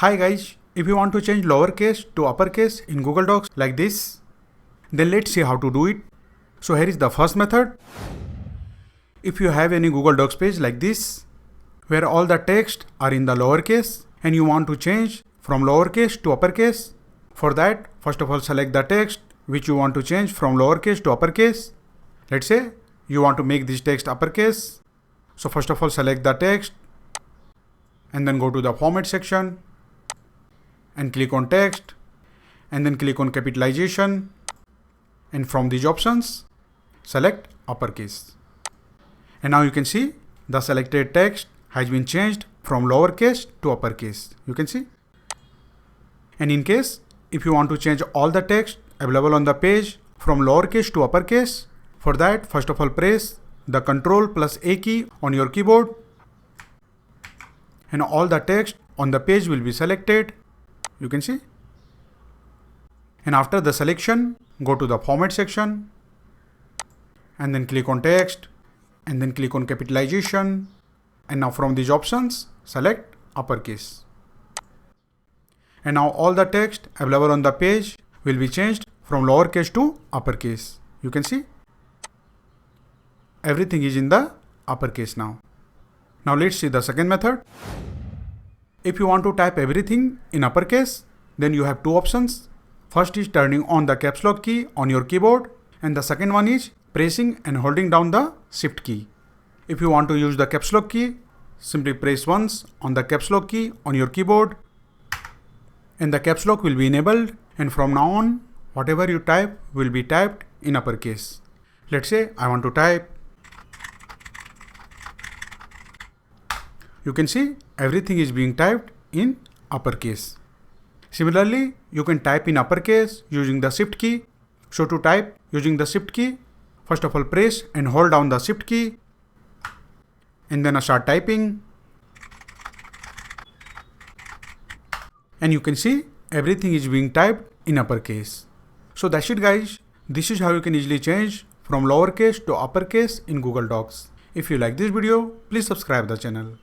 Hi guys, if you want to change lowercase to uppercase in Google Docs like this, then let's see how to do it. So here is the first method. If you have any Google Docs page like this, where all the text are in the lowercase and you want to change from lowercase to uppercase, for that, first of all select the text which you want to change from lowercase to uppercase. Let's say you want to make this text uppercase. So first of all select the text and then go to the format section and click on text and then click on capitalization, and from these options select uppercase. And now you can see the selected text has been changed from lowercase to uppercase. You can see. And in case if you want to change all the text available on the page from lowercase to uppercase, for that first of all press the Ctrl+A key on your keyboard and all the text on the page will be selected. You can see. And after the selection, go to the format section and then click on text and then click on capitalization, and now from these options select uppercase. And now all the text available on the page will be changed from lowercase to uppercase. You can see everything is in the uppercase now. Now let's see the second method. If you want to type everything in uppercase, then you have two options. First is turning on the caps lock key on your keyboard, and the second one is pressing and holding down the shift key. If you want to use the caps lock key, simply press once on the caps lock key on your keyboard and the caps lock will be enabled, and from now on whatever you type will be typed in uppercase. Let's say I want to type. You can see everything is being typed in uppercase. Similarly, you can type in uppercase using the shift key. So to type using the shift key, first of all press and hold down the shift key and then start typing. And you can see everything is being typed in uppercase. So that's it guys. This is how you can easily change from lowercase to uppercase in Google Docs. If you like this video, please subscribe the channel.